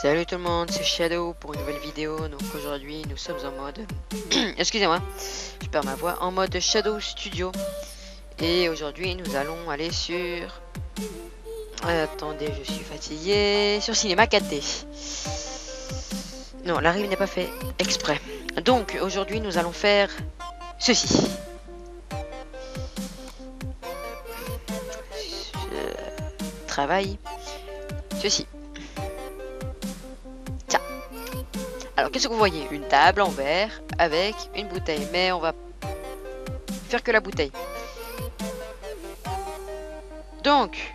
Salut tout le monde, c'est Shadow pour une nouvelle vidéo. Donc aujourd'hui nous sommes en mode excusez-moi, je perds ma voix, en mode Shadow Studio. Et aujourd'hui nous allons aller sur attendez, je suis fatigué, sur Cinéma 4D. Non, la rime n'est pas fait exprès. Donc aujourd'hui nous allons faire ceci. Je travaille ceci. Alors, qu'est-ce que vous voyez? Une table en verre avec une bouteille. Mais on va faire que la bouteille. Donc,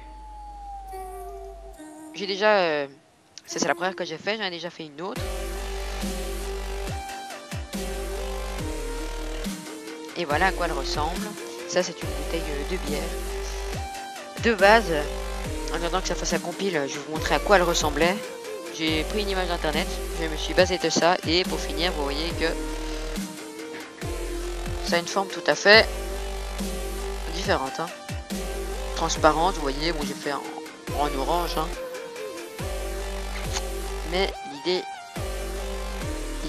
j'ai déjà... ça, c'est la première que j'ai fait. J'en ai déjà fait une autre. Et voilà à quoi elle ressemble. Ça, c'est une bouteille de bière. De base, en attendant que ça fasse la compile, je vais vous montrer à quoi elle ressemblait. J'ai pris une image d'internet, je me suis basé de ça, et pour finir, vous voyez que ça a une forme tout à fait différente, hein. Transparente, vous voyez, bon j'ai fait en orange, hein. Mais l'idée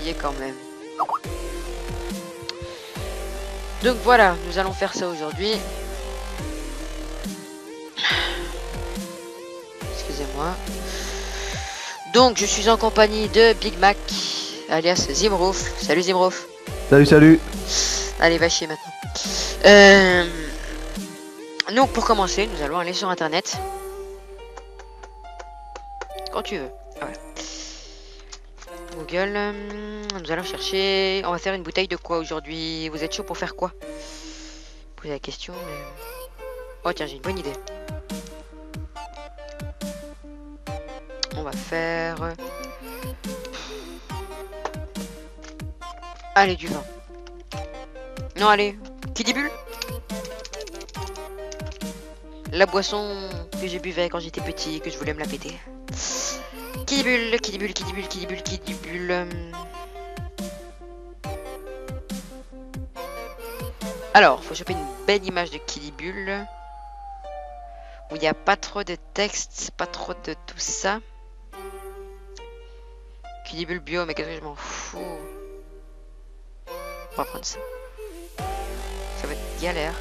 y est quand même. Donc voilà, nous allons faire ça aujourd'hui. Excusez-moi. Donc je suis en compagnie de Big Mac, alias Zimrof. Salut Zimrof. Salut, salut. Allez, va chier maintenant. Donc pour commencer, nous allons aller sur internet. Quand tu veux. Ah ouais. Google. Nous allons chercher. On va faire une bouteille de quoi aujourd'hui? Vous êtes chaud pour faire quoi? Posez la question, mais... Oh tiens, j'ai une bonne idée. On va faire... Allez, du vin. Non, allez. Qui dit bulle? La boisson que j'ai buvais quand j'étais petit, que je voulais me la péter. Qui dit bulle, qui dit bulle, qui dit bulle, qui dit bulle, qui dit bulle. Alors, faut choper une belle image de Kiddy Bulle. Où il n'y a pas trop de texte, pas trop de tout ça. Kiddy Bulle bio, mais qu'est-ce que je m'en fous. On va prendre ça. Ça va être galère.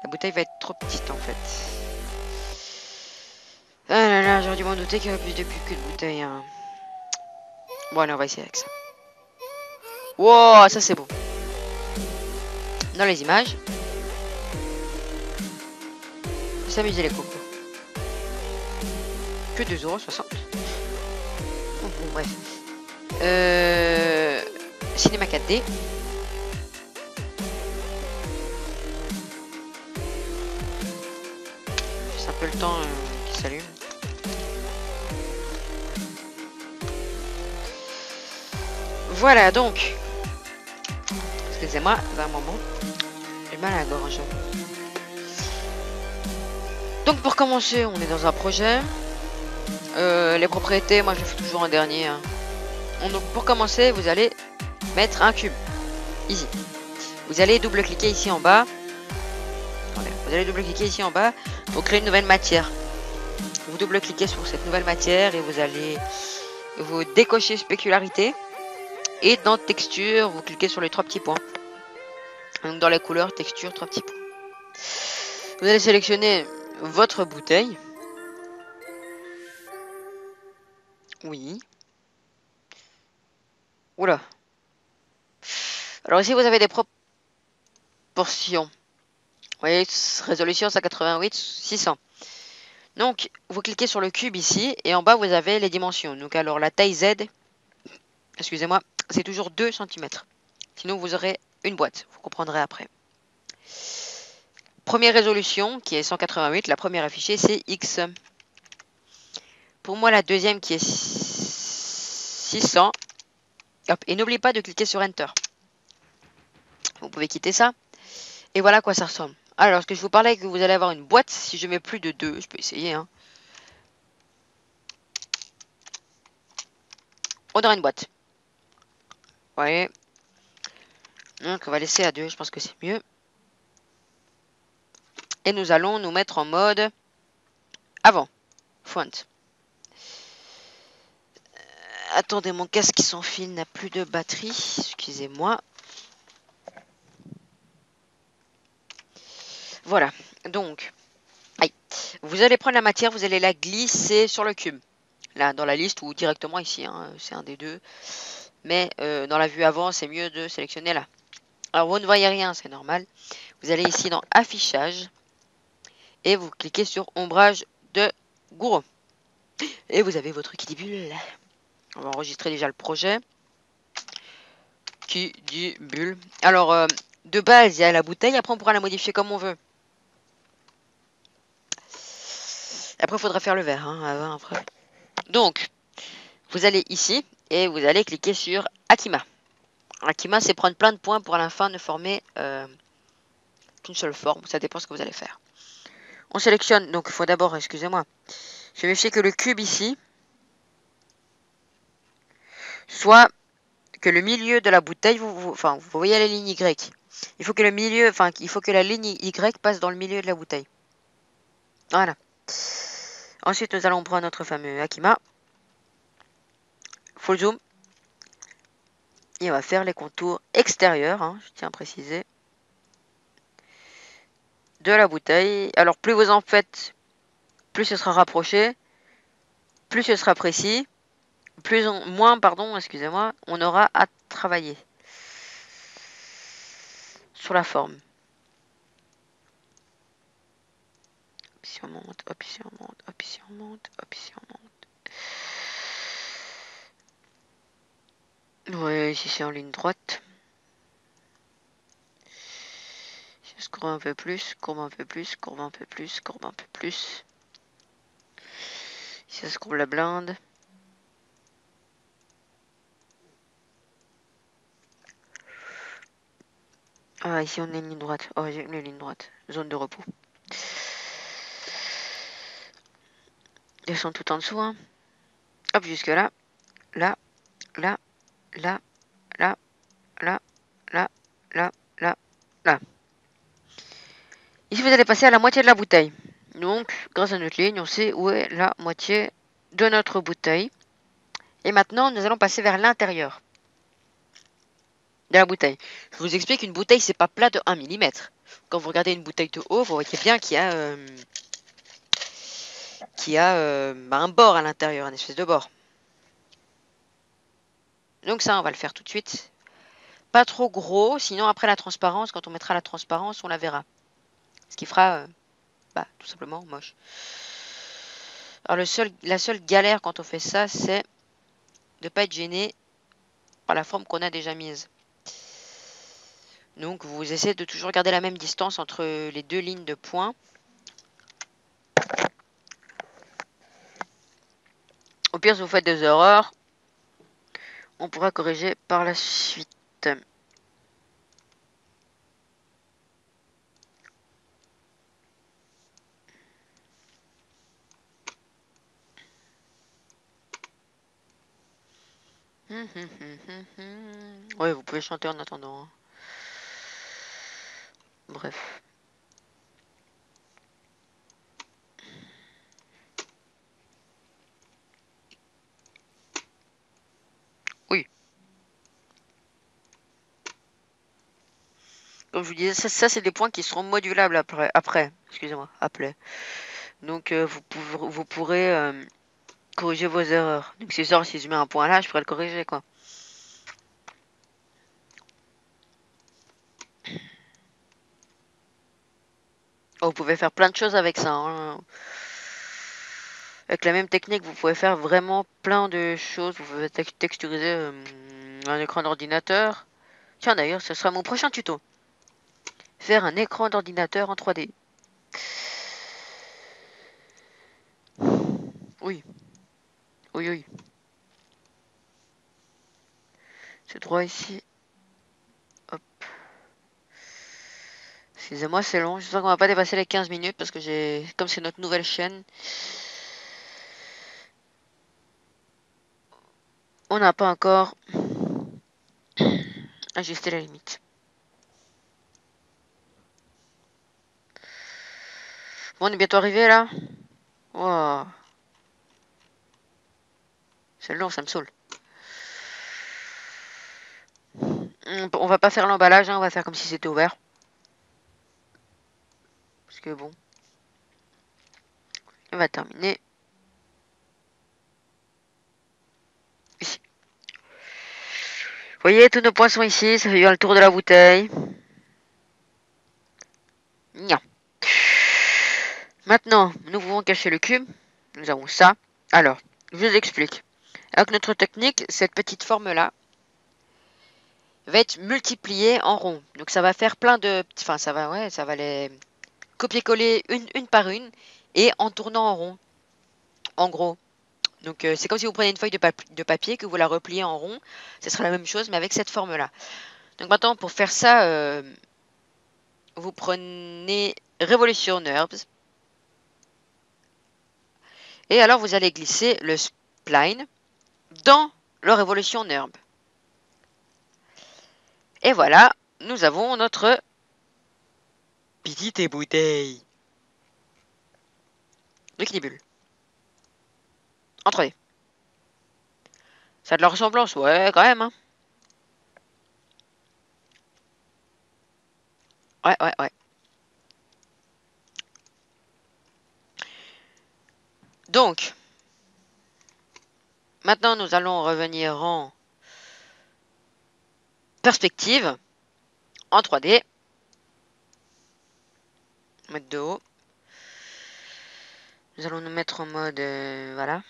La bouteille va être trop petite en fait. Ah là là, j'aurais dû m'en douter qu'il y avait plus de cul que de bouteille, hein. Bon allez, on va essayer avec ça. Wow, ça c'est beau. Dans les images. S'amuser les cocos. Que 2,60 €. Oh, bon, bref. Cinéma 4D. C'est un peu le temps qui s'allume. Voilà donc. Excusez-moi, un moment. J'ai mal à la gorge. Donc pour commencer, on est dans un projet. Les propriétés, moi je fais toujours en dernier, hein. Donc pour commencer, vous allez mettre un cube. Easy. Vous allez double-cliquer ici en bas. Attendez, vous allez double-cliquer ici en bas pour créer une nouvelle matière. Vous double-cliquez sur cette nouvelle matière et vous allez vous décocher spécularité. Et dans texture, vous cliquez sur les trois petits points. Donc dans les couleurs, texture, trois petits points. Vous allez sélectionner votre bouteille. Oui. Oula. Alors ici, vous avez des proportions. Vous voyez, résolution 188, 600. Donc, vous cliquez sur le cube ici, et en bas, vous avez les dimensions. Donc, alors, la taille Z, excusez-moi, c'est toujours 2 cm. Sinon, vous aurez une boîte. Vous comprendrez après. Première résolution, qui est 188, la première affichée, c'est X. Pour moi, la deuxième, qui est 600. Hop, et n'oubliez pas de cliquer sur Enter. Vous pouvez quitter ça. Et voilà à quoi ça ressemble. Alors, ce que je vous parlais, que vous allez avoir une boîte. Si je mets plus de 2, je peux essayer, hein. On aura une boîte. Vous voyez. Donc, on va laisser à 2. Je pense que c'est mieux. Et nous allons nous mettre en mode avant. Font. Attendez, mon casque sans fil n'a plus de batterie. Excusez-moi. Voilà. Donc, aïe. Vous allez prendre la matière, vous allez la glisser sur le cube. Là, dans la liste ou directement ici. Hein, c'est un des deux. Mais dans la vue avant, c'est mieux de sélectionner là. Alors, vous ne voyez rien, c'est normal. Vous allez ici dans Affichage. Et vous cliquez sur Ombrage de Gouraud. Et vous avez votre Qui dit bulle. On va enregistrer déjà le projet. Qui dit bulle. Alors, de base, il y a la bouteille. Après, on pourra la modifier comme on veut. Après, il faudra faire le verre. Hein, après. Donc, vous allez ici et vous allez cliquer sur Akima. Akima, c'est prendre plein de points pour à la fin ne former qu'une seule forme. Ça dépend ce que vous allez faire. On sélectionne. Donc, il faut d'abord, excusez-moi, je vais vérifier que le cube ici soit que le milieu de la bouteille, vous voyez la ligne Y. Il faut que le milieu, il faut que la ligne Y passe dans le milieu de la bouteille. Voilà. Ensuite, nous allons prendre notre fameux Akima. Full zoom. Et on va faire les contours extérieurs, hein, je tiens à préciser, de la bouteille. Alors, plus vous en faites, plus ce sera rapproché, plus ce sera précis, moins, pardon, excusez-moi, on aura à travailler sur la forme. Hop, ici on monte, hop, ici on monte, hop, ici on monte, hop, ici on monte. Ouais, ici c'est en ligne droite. Je courbe un peu plus, courbe un peu plus, courbe un peu plus, courbe un peu plus. Ici ça se courbe la blinde. Ah, ici on a une ligne droite. Oh, j'ai une ligne droite. Zone de repos. Elles sont toutes en dessous, hein. Hop, jusque là. Là, là, là, là, là, là, là, là, là. Ici, vous allez passer à la moitié de la bouteille. Donc, grâce à notre ligne, on sait où est la moitié de notre bouteille. Et maintenant, nous allons passer vers l'intérieur de la bouteille. Je vous explique, une bouteille, c'est pas plat de 1 mm. Quand vous regardez une bouteille de haut, vous voyez bien qu'il y a, un bord à l'intérieur, un espèce de bord. Donc ça, on va le faire tout de suite. Pas trop gros, sinon après la transparence, quand on mettra la transparence, on la verra. Ce qui fera, tout simplement moche. Alors la seule galère quand on fait ça, c'est de ne pas être gêné par la forme qu'on a déjà mise. Donc vous essayez de toujours garder la même distance entre les deux lignes de points. Au pire, si vous faites des erreurs, on pourra corriger par la suite. Ouais, vous pouvez chanter en attendant. Hein. Bref. Oui. Comme je vous disais, ça c'est des points qui seront modulables après. Excusez-moi, après. Donc vous pourrez corriger vos erreurs. Donc c'est sûr, si je mets un point là, je pourrais le corriger, quoi. Oh, vous pouvez faire plein de choses avec ça. Hein. Avec la même technique, vous pouvez faire vraiment plein de choses. Vous pouvez texturiser un écran d'ordinateur. Tiens, d'ailleurs, ce sera mon prochain tuto. Faire un écran d'ordinateur en 3D. Oui. Oui, oui. C'est droit ici. Hop. Excusez-moi, c'est long. J'espère qu'on va pas dépasser les 15 minutes parce que comme c'est notre nouvelle chaîne, on n'a pas encore ajusté la limite. Bon, on est bientôt arrivé là. Wow. C'est long, ça me saoule. On va pas faire l'emballage, hein, on va faire comme si c'était ouvert. Parce que bon, on va terminer ici. Vous voyez, tous nos points sont ici, ça fait bien le tour de la bouteille. Nya. Maintenant, nous pouvons cacher le cube. Nous avons ça. Alors, je vous explique. Avec notre technique, cette petite forme-là va être multipliée en rond. Donc ça va faire plein de... Enfin, ça va les copier-coller une par une et en tournant en rond. En gros. Donc c'est comme si vous preniez une feuille de papier, que vous la repliez en rond. Ce sera la même chose, mais avec cette forme-là. Donc maintenant, pour faire ça, vous prenez Revolution Herbs. Et alors, vous allez glisser le spline dans le Revolution Herb. Et voilà, nous avons notre petite bouteille de Knibule. En 3D. Ça a de la ressemblance, ouais, quand même. Hein. Ouais, ouais, ouais. Donc, maintenant, nous allons revenir en perspective, en 3D. Mettre de haut. Nous allons nous mettre en mode... voilà.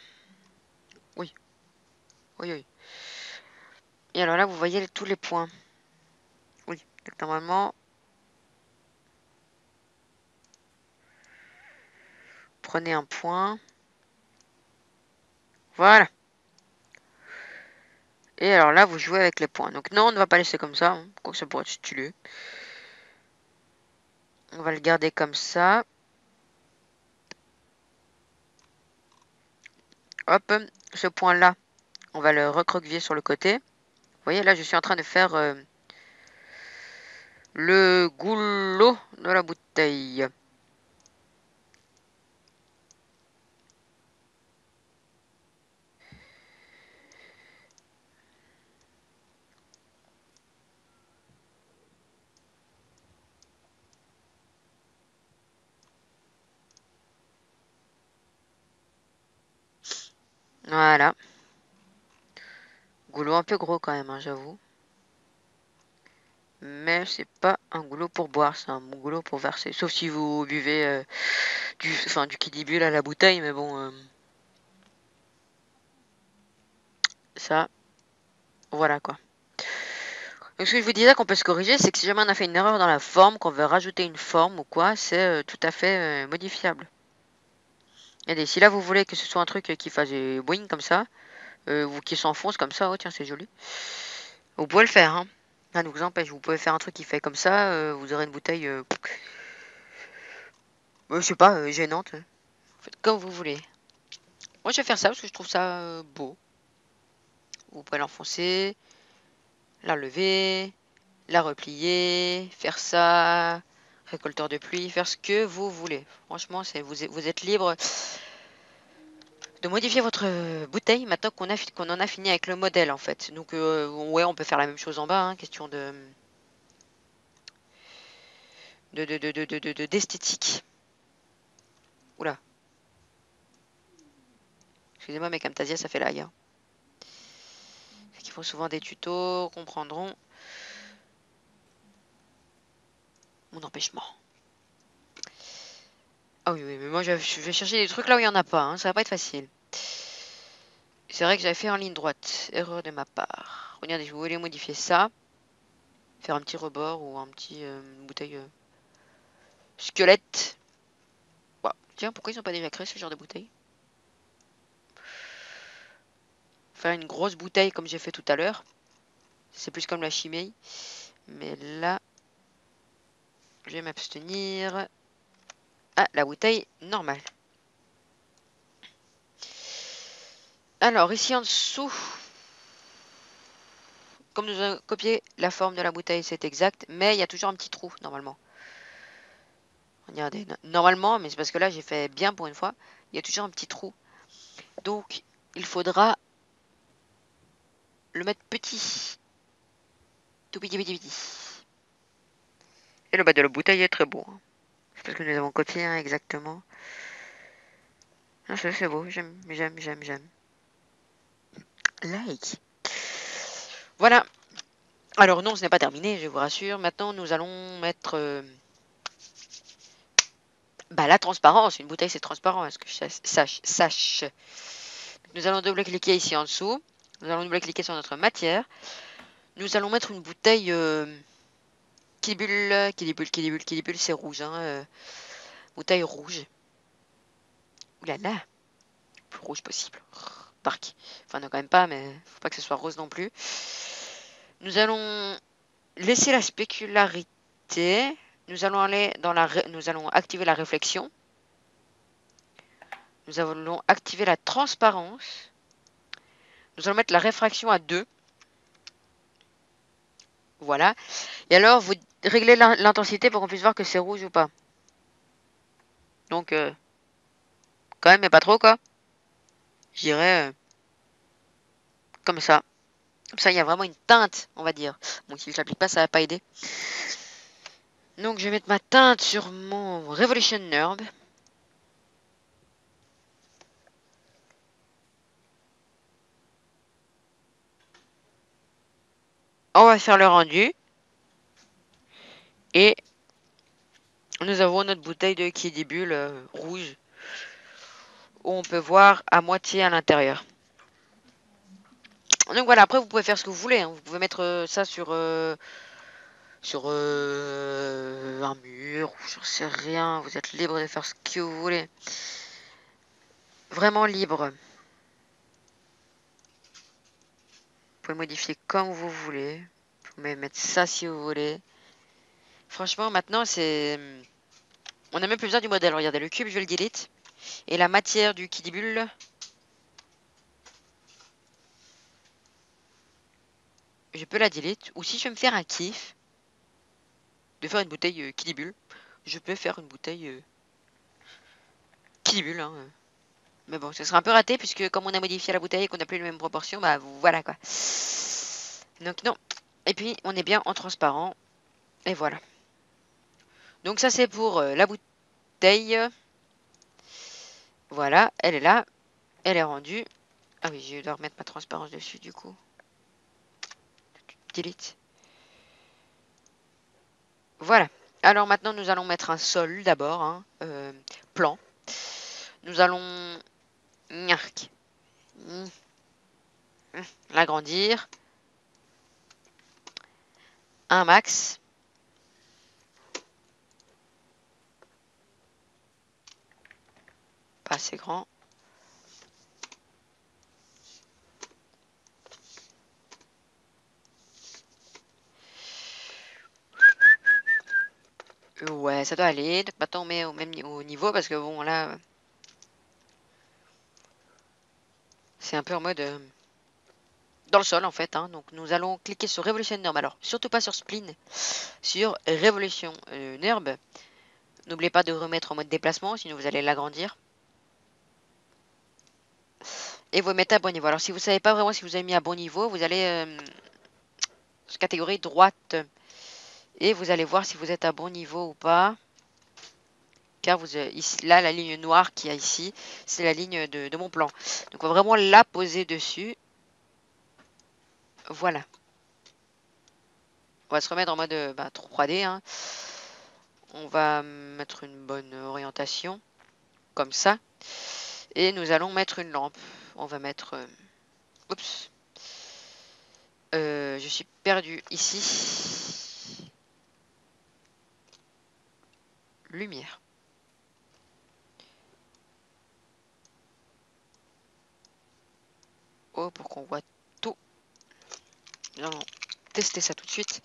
Oui. Oui, oui. Et alors là, vous voyez tous les points. Oui. Donc, normalement... Prenez un point. Voilà. Et alors là, vous jouez avec les points. Donc non, on ne va pas laisser comme ça. Hein. Quoique ça pourrait être stylé. On va le garder comme ça. Hop. Ce point-là, on va le recroqueviller sur le côté. Vous voyez, là, je suis en train de faire le goulot de la bouteille. Voilà. Goulot un peu gros quand même, hein, j'avoue. Mais c'est pas un goulot pour boire, c'est un bon goulot pour verser. Sauf si vous buvez du Kidibule à la bouteille, mais bon, ça, voilà quoi. Donc ce que je vous disais qu'on peut se corriger, c'est que si jamais on a fait une erreur dans la forme, qu'on veut rajouter une forme ou quoi, c'est tout à fait modifiable. Regardez, si là vous voulez que ce soit un truc qui fasse des boing comme ça, ou qui s'enfonce comme ça, oh tiens c'est joli. Vous pouvez le faire, hein. Ça ne vous empêche, vous pouvez faire un truc qui fait comme ça, vous aurez une bouteille, je sais pas, gênante. Faites comme vous voulez. Moi je vais faire ça parce que je trouve ça beau. Vous pouvez l'enfoncer, la lever, la replier, faire ça, récolteur de pluie, faire ce que vous voulez. Franchement, vous êtes libre de modifier votre bouteille maintenant qu'on en a fini avec le modèle en fait. Donc ouais, on peut faire la même chose en bas, hein, question d'esthétique. Oula. Excusez-moi, mais Camtasia, ça fait l'ail. Hein. Ceux qui font souvent des tutos comprendront mon empêchement. Ah oui, oui, mais moi je vais chercher des trucs là où il n'y en a pas, hein, ça va pas être facile. C'est vrai que j'avais fait en ligne droite, erreur de ma part. Regardez, je voulais modifier ça, faire un petit rebord ou un petit bouteille squelette. Wow. Tiens, pourquoi ils n'ont pas déjà créé ce genre de bouteille? Faire une grosse bouteille comme j'ai fait tout à l'heure. C'est plus comme la chimie. Mais là, je vais m'abstenir. Ah, la bouteille normale. Alors, ici en dessous, comme nous avons copié la forme de la bouteille, c'est exact, mais il y a toujours un petit trou, normalement. Regardez, normalement, mais c'est parce que là, j'ai fait bien pour une fois, il y a toujours un petit trou. Donc, il faudra le mettre petit. tout petit, petit, petit. Et le bas de la bouteille est très beau. Hein. C'est ce que nous avons copié, hein, exactement. Ah, ça, c'est beau. J'aime, j'aime, j'aime, j'aime. Like. Voilà. Alors non, ce n'est pas terminé, je vous rassure. Maintenant, nous allons mettre la transparence. Une bouteille, c'est transparent. Est-ce que je sache. Nous allons double-cliquer ici en dessous. Nous allons double-cliquer sur notre matière. Nous allons mettre une bouteille Kidibule, c'est rouge. Hein, bouteille rouge. Ouh là là, plus rouge possible. Dark. Enfin, non, quand même pas, mais faut pas que ce soit rose non plus. Nous allons laisser la spécularité. Nous allons aller dans nous allons activer la réflexion. Nous allons activer la transparence. Nous allons mettre la réfraction à 2. Voilà. Et alors, vous réglez l'intensité pour qu'on puisse voir que c'est rouge ou pas. Donc, quand même, mais pas trop, quoi. Je dirais comme ça. Comme ça, il y a vraiment une teinte, on va dire. Bon, si je l'applique pas, ça va pas aider. Donc, je vais mettre ma teinte sur mon Revolution Nerd. On va faire le rendu. Et nous avons notre bouteille de Kidibule rouge. Où on peut voir à moitié à l'intérieur. Donc voilà, après vous pouvez faire ce que vous voulez. Hein. Vous pouvez mettre ça sur un mur ou j'en sais rien. Vous êtes libre de faire ce que vous voulez. Vraiment libre. Vous pouvez modifier comme vous voulez. Vous pouvez mettre ça si vous voulez. Franchement, maintenant, c'est... On n'a même plus besoin du modèle. Regardez, le cube, je vais le delete. Et la matière du Kidibule... Je peux la delete. Ou si je veux me faire un kiff de faire une bouteille Kidibule, je peux faire une bouteille Kidibule. Hein. Mais bon, ce sera un peu raté puisque comme on a modifié la bouteille et qu'on n'a plus les mêmes proportions, bah voilà quoi. Donc non. Et puis, on est bien en transparent. Et voilà. Donc ça, c'est pour la bouteille. Voilà, elle est là. Elle est rendue. Ah oui, je dois remettre ma transparence dessus du coup. Delete. Voilà. Alors maintenant, nous allons mettre un sol d'abord. Hein, plan. Nous allons... l'agrandir. Un max. Pas assez grand. Ouais, ça doit aller. Donc maintenant, on met au même niveau parce que bon, là... C'est un peu en mode... dans le sol en fait. Hein. Donc nous allons cliquer sur Revolution Nerd. Alors surtout pas sur Spline, sur Revolution Nerd. N'oubliez pas de remettre en mode déplacement, sinon vous allez l'agrandir. Et vous mettez à bon niveau. Alors si vous savez pas vraiment si vous avez mis à bon niveau, vous allez sur catégorie droite. Et vous allez voir si vous êtes à bon niveau ou pas. Car vous, ici, là, la ligne noire qu'il y a ici, c'est la ligne de mon plan. Donc on va vraiment la poser dessus. Voilà. On va se remettre en mode 3D. Hein. On va mettre une bonne orientation. Comme ça. Et nous allons mettre une lampe. On va mettre... oups. Je suis perdu ici. Lumière. Oh, pour qu'on voit tout. Nous allons tester ça tout de suite.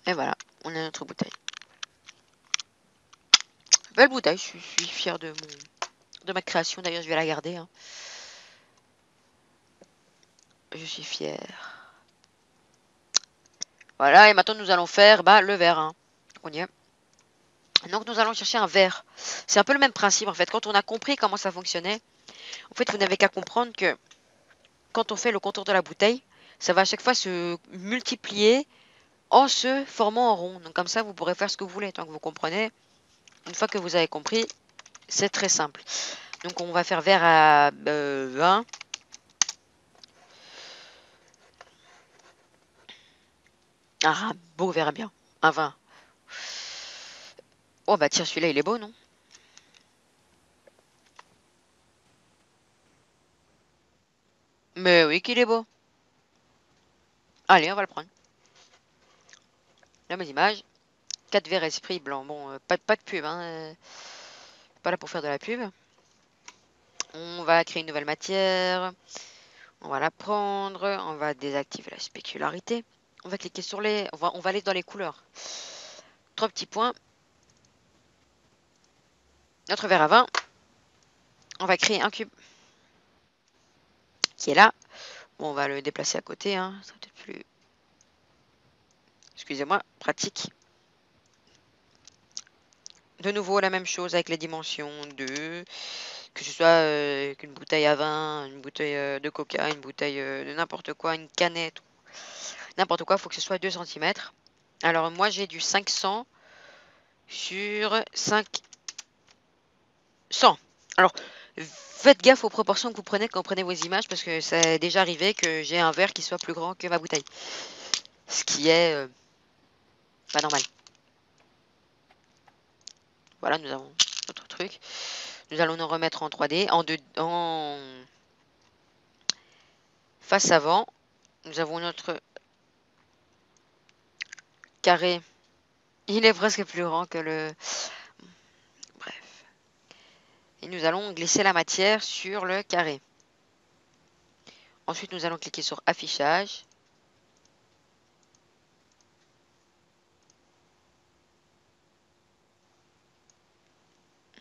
Et voilà, on a notre bouteille. Belle bouteille, je suis fier de ma création. D'ailleurs, je vais la garder. Hein. Je suis fier. Voilà, et maintenant nous allons faire le verre. Hein. On y est. Donc nous allons chercher un verre. C'est un peu le même principe en fait. Quand on a compris comment ça fonctionnait, en fait vous n'avez qu'à comprendre que quand on fait le contour de la bouteille, ça va à chaque fois se multiplier en se formant en rond. Donc comme ça vous pourrez faire ce que vous voulez. Tant que vous comprenez, une fois que vous avez compris, c'est très simple. Donc on va faire verre à 20. Ah, un beau verre à bien. Un 20. Oh bah tiens, celui-là il est beau, non? Mais oui qu'il est beau. Allez, on va le prendre. La même image. 4 verres esprit blanc. Bon, pas de pub, hein. Pas là pour faire de la pub. On va créer une nouvelle matière. On va la prendre. On va désactiver la spécularité. On va cliquer sur les... On va aller dans les couleurs. 3 petits points. Notre verre à 20. On va créer un cube. Qui est là. Bon, on va le déplacer à côté, hein. Ça sera peut-être plus... Excusez-moi, pratique. De nouveau, la même chose avec les dimensions de... Que ce soit qu'une bouteille à vin, une bouteille de coca, une bouteille de n'importe quoi, une canette, n'importe quoi, il faut que ce soit 2 cm. Alors moi j'ai du 500 sur 500. Alors faites gaffe aux proportions que vous prenez quand vous prenez vos images parce que ça est déjà arrivé que j'ai un verre qui soit plus grand que ma bouteille. Ce qui est pas normal. Voilà, nous avons notre truc. Nous allons nous remettre en 3D, en face avant. Nous avons notre carré. Il est presque plus grand que le... Bref. Et nous allons glisser la matière sur le carré. Ensuite, nous allons cliquer sur affichage.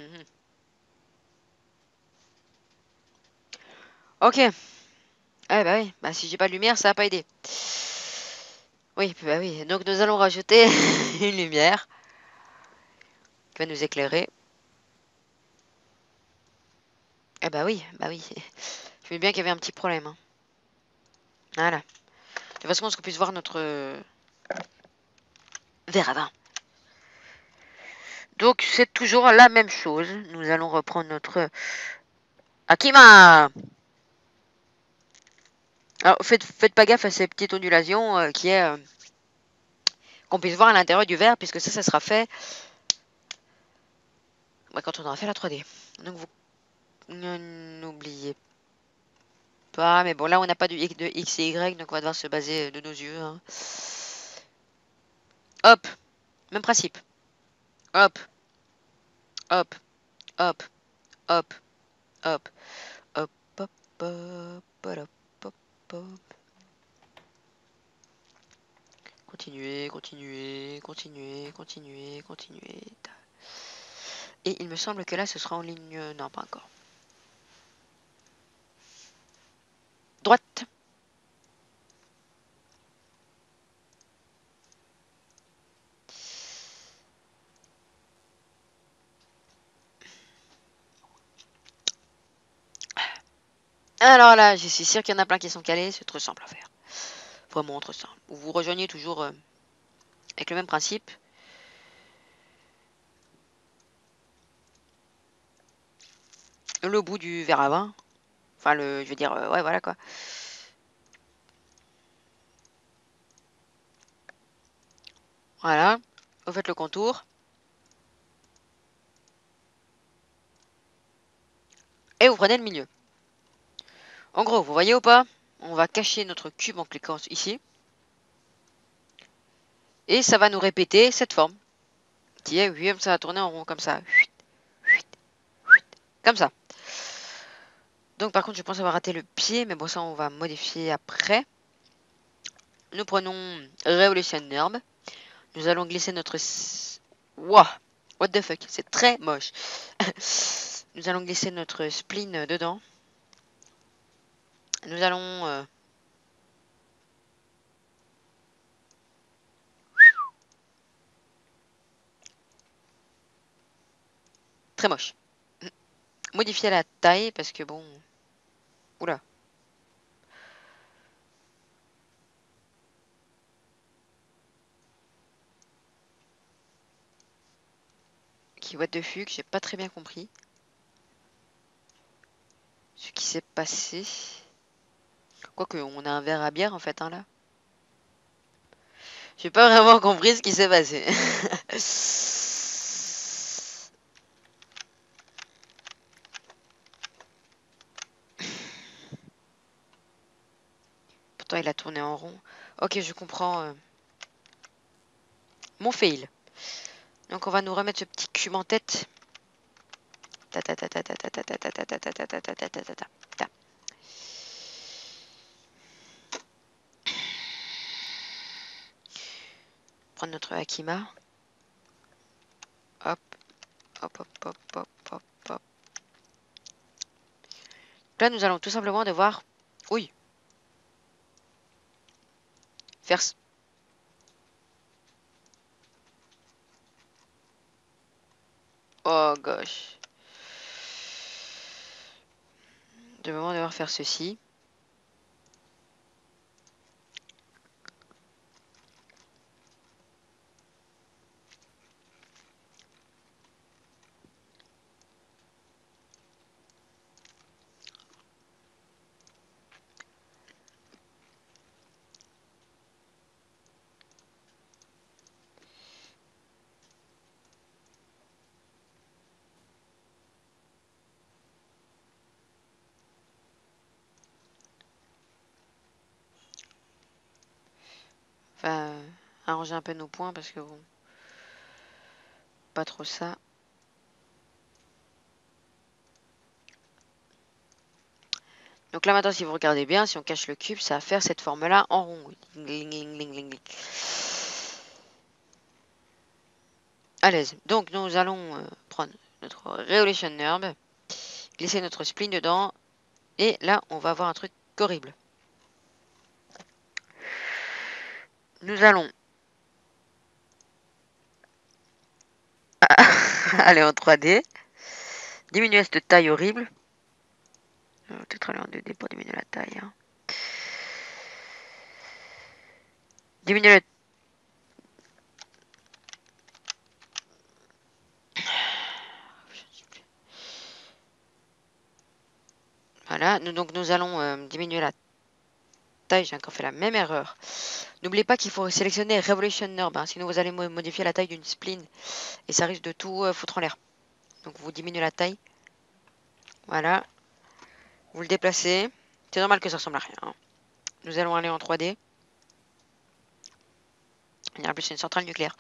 Mhm. Ok. Ah bah oui, bah si j'ai pas de lumière, ça va pas aider. Oui, bah oui. Donc nous allons rajouter une lumière qui va nous éclairer. Ah bah oui, bah oui. Je me bien qu'il y avait un petit problème, hein. Voilà. De façon à ce qu'on puisse voir notre verre à vin. Donc c'est toujours la même chose. Nous allons reprendre notre Akima. Alors faites pas gaffe à ces petites ondulations qui est qu'on puisse voir à l'intérieur du verre puisque ça sera fait quand on aura fait la 3D. Donc vous n'oubliez pas, mais bon là on n'a pas de X et Y donc on va devoir se baser de nos yeux, hein. Hop, même principe. Hop, hop, hop, hop, hop, hop, hop, hop, hop, hop. Continuez, continuez, continuez, continuez, continuez. Et il me semble que là ce sera en ligne... Non, pas encore. Droite. Alors là, je suis sûr qu'il y en a plein qui sont calés, c'est trop simple à faire. Vraiment trop simple. Vous rejoignez toujours avec le même principe. Le bout du verre à vin. Enfin, je veux dire, ouais, voilà quoi. Voilà. Vous faites le contour. Et vous prenez le milieu. En gros, vous voyez ou pas? On va cacher notre cube en cliquant ici. Et ça va nous répéter cette forme. Qui est, oui, ça va tourner en rond comme ça. Comme ça. Donc par contre, je pense avoir raté le pied, mais bon, ça on va modifier après. Nous prenons Revolution Herb. Nous allons glisser notre... Wow, what the fuck, c'est très moche. Nous allons glisser notre spleen dedans. Nous allons... très moche. Modifier la taille parce que bon... Oula. Qui what the fuck, j'ai pas très bien compris ce qui s'est passé. Quoique, on a un verre à bière en fait, hein, là. J'ai pas vraiment compris ce qui s'est passé. Pourtant, il a tourné en rond. Ok, je comprends mon fail. Donc, on va nous remettre ce petit cube en tête. Ta ta ta ta ta ta ta ta ta ta ta ta ta ta ta ta ta ta ta. Prendre notre Akima. Hop, hop, hop, hop, hop, hop, hop. Là, nous allons tout simplement devoir... Oui. Faire... Oh, gosh. Nous allons devoir faire ceci. Enfin, arranger un peu nos points parce que bon... Pas trop ça. Donc là maintenant, si vous regardez bien, si on cache le cube, ça va faire cette forme-là en rond. À l'aise. Donc nous allons prendre notre Revolution Herb, glisser notre spleen dedans, et là on va avoir un truc horrible. Nous allons aller en 3D, diminuer cette taille horrible. Peut-être aller en 2D pour diminuer la taille. Hein. Diminuer le... Voilà, donc nous allons diminuer la taille, j'ai encore fait la même erreur. N'oubliez pas qu'il faut sélectionner Revolution Herb, hein, sinon vous allez modifier la taille d'une spleen et ça risque de tout foutre en l'air. Donc vous diminuez la taille. Voilà. Vous le déplacez. C'est normal que ça ressemble à rien. Hein. Nous allons aller en 3D. Il y a en plus une centrale nucléaire.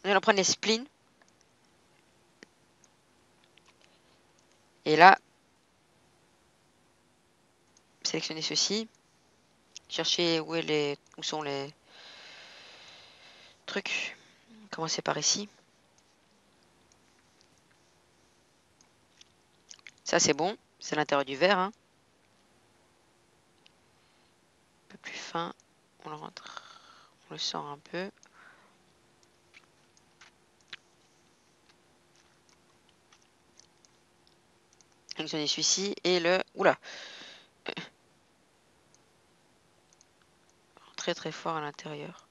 Nous allons prendre les spleens. Et là, sélectionnez ceci. Cherchez où sont les trucs. Commencez par ici. Ça c'est bon. C'est l'intérieur du verre. Hein. Un peu plus fin. On le rentre. On le sort un peu. Sélectionnez celui-ci et le... Oula. Très très fort à l'intérieur.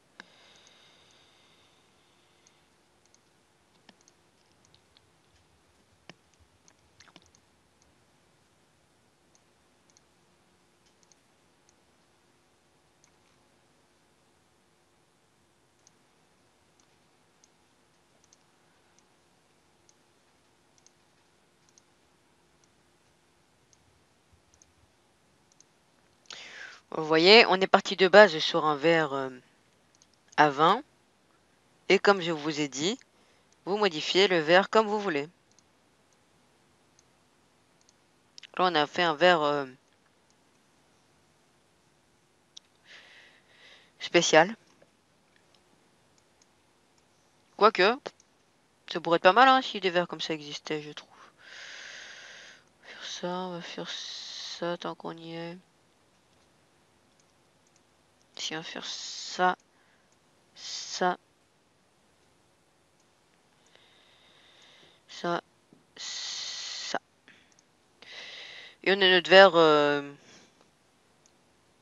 Vous voyez, on est parti de base sur un verre à 20. Et comme je vous ai dit, vous modifiez le verre comme vous voulez. Là, on a fait un verre spécial. Quoique, ça pourrait être pas mal hein, si des verres comme ça existaient, je trouve. On va faire ça tant qu'on y est. Si on va faire ça, ça, ça, ça. Et on a notre verre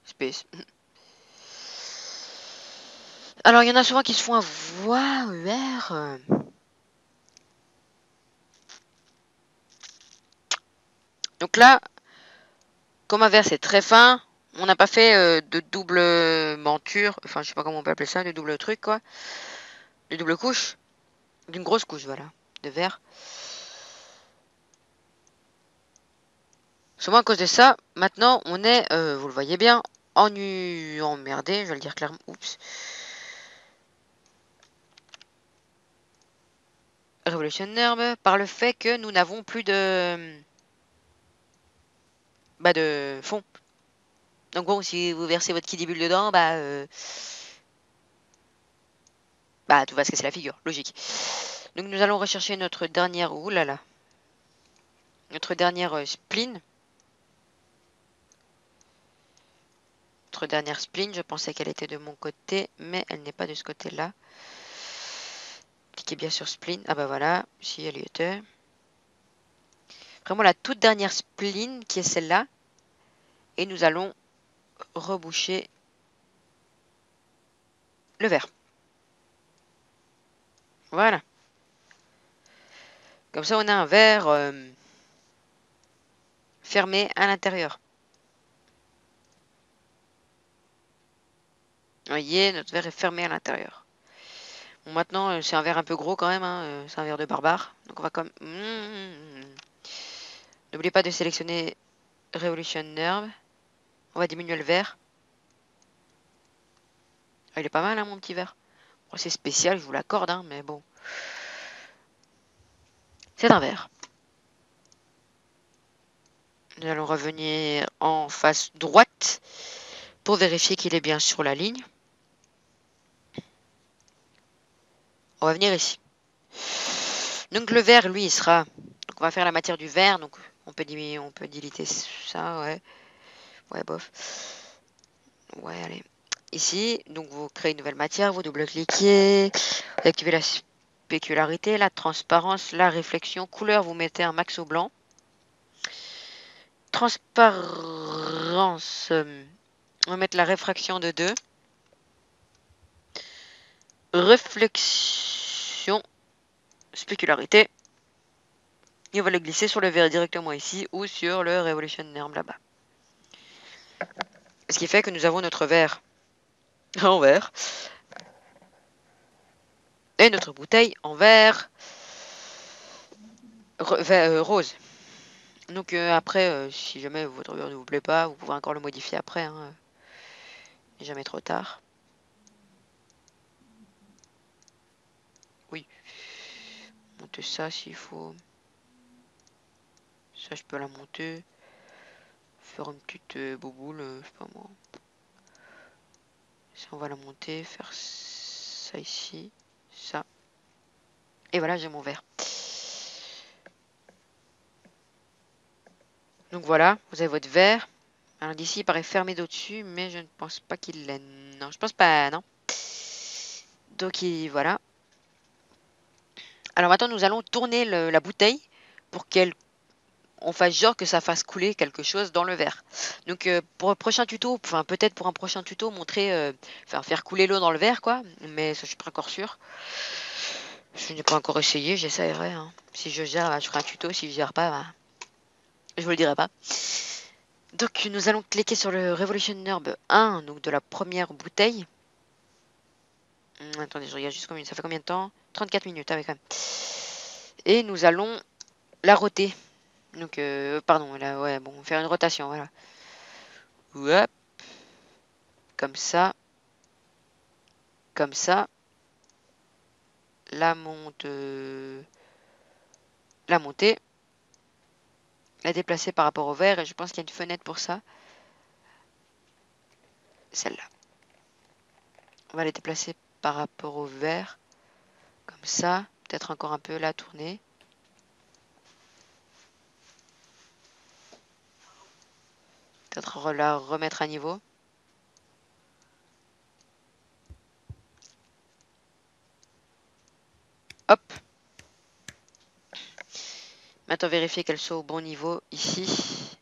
space. Alors, il y en a souvent qui se font avoir verre. Donc là, comme un verre c'est très fin, on n'a pas fait de double monture. Enfin, je sais pas comment on peut appeler ça, de double truc quoi. De double couche. D'une grosse couche, voilà, de verre. Souvent à cause de ça, maintenant on est, vous le voyez bien, emmerdé, je vais le dire clairement. Oups. Révolutionnaire par le fait que nous n'avons plus de fond. Donc bon, si vous versez votre kidibule dedans, tout va se casser la figure, logique. Donc nous allons rechercher notre dernière, oulala, notre dernière spleen. Notre dernière spleen, je pensais qu'elle était de mon côté, mais elle n'est pas de ce côté-là. Cliquez bien sur spleen. Ah bah voilà, si elle y était. Vraiment la toute dernière spleen qui est celle-là. Et nous allons reboucher le verre. Voilà. Comme ça, on a un verre fermé à l'intérieur. Vous voyez, notre verre est fermé à l'intérieur. Bon, maintenant, c'est un verre un peu gros quand même. Hein, c'est un verre de barbare. Donc, on va comme... N'oubliez pas de sélectionner Revolution Nerve. On va diminuer le verre. Ah, il est pas mal, hein, mon petit verre. Bon, c'est spécial, je vous l'accorde, hein, mais bon. C'est un verre. Nous allons revenir en face droite pour vérifier qu'il est bien sur la ligne. On va venir ici. Donc le verre, lui, il sera... Donc on va faire la matière du verre. Donc on peut diminuer, on peut diliter ça, ouais. Ouais, bof. Ouais, allez. Ici, donc vous créez une nouvelle matière, vous double-cliquez, vous activez la spécularité, la transparence, la réflexion, couleur, vous mettez un max au blanc. Transparence, on va mettre la réfraction de 2. Réflexion, spécularité. Et on va le glisser sur le verre directement ici ou sur le Revolution Nerve là-bas. Ce qui fait que nous avons notre verre en verre et notre bouteille en verre rose. Donc après, si jamais votre verre ne vous plaît pas, vous pouvez encore le modifier après. Hein. Il n'est jamais trop tard. Oui. Monter ça s'il faut. Ça, je peux la monter. Faire une petite bouboule, je sais pas moi. Ça, on va la monter. Faire ça ici. Ça. Et voilà, j'ai mon verre. Donc voilà, vous avez votre verre. Alors d'ici, il paraît fermé d'au-dessus, mais je ne pense pas qu'il l'ait. Non, je pense pas, non. Donc voilà. Alors maintenant, nous allons tourner la bouteille pour qu'elle on fasse genre que ça fasse couler quelque chose dans le verre. Donc pour un prochain tuto, enfin peut-être pour un prochain tuto, montrer, faire couler l'eau dans le verre, quoi. Mais ça, je suis pas encore sûr. Je n'ai pas encore essayé, j'essaierai. Hein. Si je gère, je ferai un tuto. Si je gère pas, je vous le dirai pas. Donc nous allons cliquer sur le Revolution Herb 1, donc de la première bouteille. Attendez, je regarde juste ça fait combien de temps? 34 minutes, avec quand même. Et nous allons la roter. Donc, pardon, là, ouais, bon, faire une rotation, voilà. Hop. Comme ça. Comme ça. La monter. La déplacer par rapport au verre. Et je pense qu'il y a une fenêtre pour ça. Celle-là. On va la déplacer par rapport au verre. Comme ça. Peut-être encore un peu la tourner. Peut-être la remettre à niveau. Hop. Maintenant, vérifier qu'elle soit au bon niveau ici.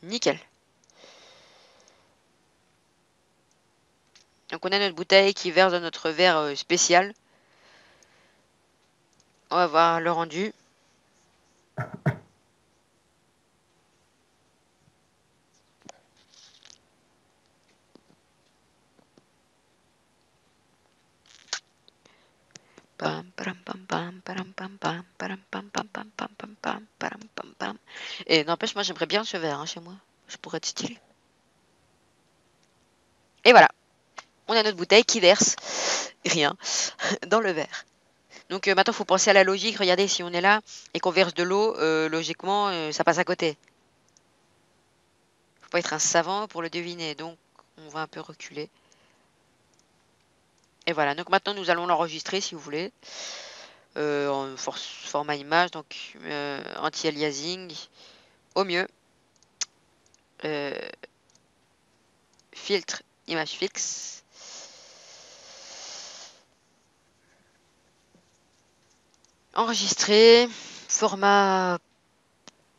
Nickel. Donc on a notre bouteille qui verse dans notre verre spécial. On va voir le rendu. Et n'empêche, moi j'aimerais bien ce verre chez moi. Je pourrais être stylé. Et voilà. On a notre bouteille qui verse rien dans le verre. Donc maintenant, il faut penser à la logique. Regardez, si on est là et qu'on verse de l'eau, logiquement, ça passe à côté. Faut pas être un savant pour le deviner. Donc, on va un peu reculer. Et voilà. Donc maintenant, nous allons l'enregistrer, si vous voulez, en format image. Donc, anti-aliasing, au mieux. Filtre, image fixe. Enregistrer, format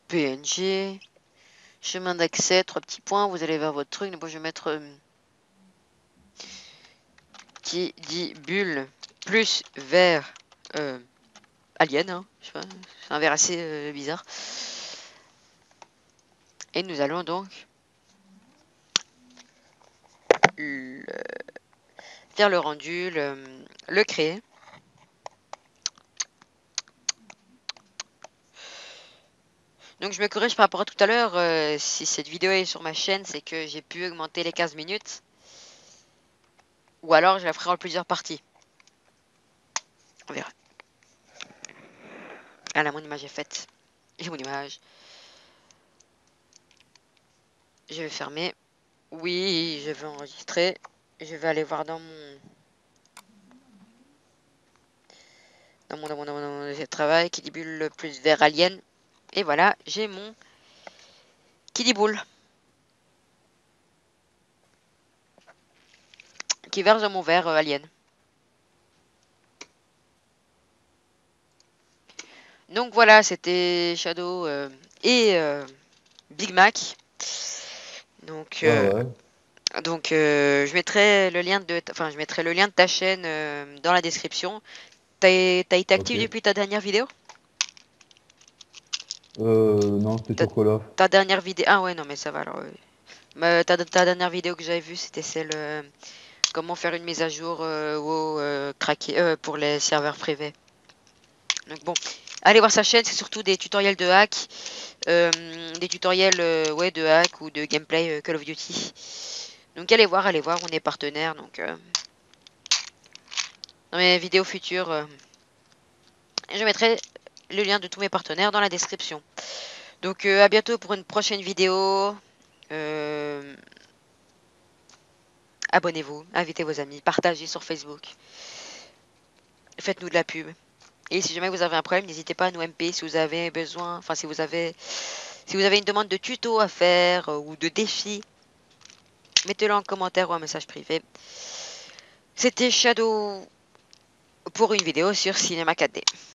PNG, chemin d'accès, 3 petits points, vous allez vers votre truc. Donc, je vais mettre qui dit bulle plus vert alien, hein, je sais pas, c'est un verre assez bizarre. Et nous allons donc faire le rendu, le créer. Donc je me corrige par rapport à tout à l'heure, si cette vidéo est sur ma chaîne, c'est que j'ai pu augmenter les 15 minutes. Ou alors je la ferai en plusieurs parties. On verra. Ah là, mon image est faite. J'ai mon image. Je vais fermer. Oui, je vais enregistrer. Je vais aller voir dans mon travail, qui dit bulle plus vert alien. Et voilà, j'ai mon qui dit boule. Qui verse dans mon verre alien. Donc voilà, c'était Shadow et Big Mac. Donc, je mettrai le lien de ta chaîne dans la description. T'as été actif depuis ta dernière vidéo? Non, c'était sur Call of. Ta dernière vidéo. Ah ouais, non, mais ça va alors. Ta dernière vidéo que j'avais vue, c'était celle comment faire une mise à jour craquer pour les serveurs privés. Donc bon, allez voir sa chaîne, c'est surtout des tutoriels de hack, des tutoriels ouais, de hack ou de gameplay Call of Duty. Donc allez voir, on est partenaire. Donc dans mes vidéos futures, je mettrai le lien de tous mes partenaires dans la description. Donc à bientôt pour une prochaine vidéo. Abonnez-vous, invitez vos amis, partagez sur Facebook. Faites-nous de la pub. Et si jamais vous avez un problème, n'hésitez pas à nous MP si vous avez besoin, enfin si vous avez une demande de tuto à faire ou de défi, mettez-le en commentaire ou un message privé. C'était Shadow pour une vidéo sur Cinéma 4D.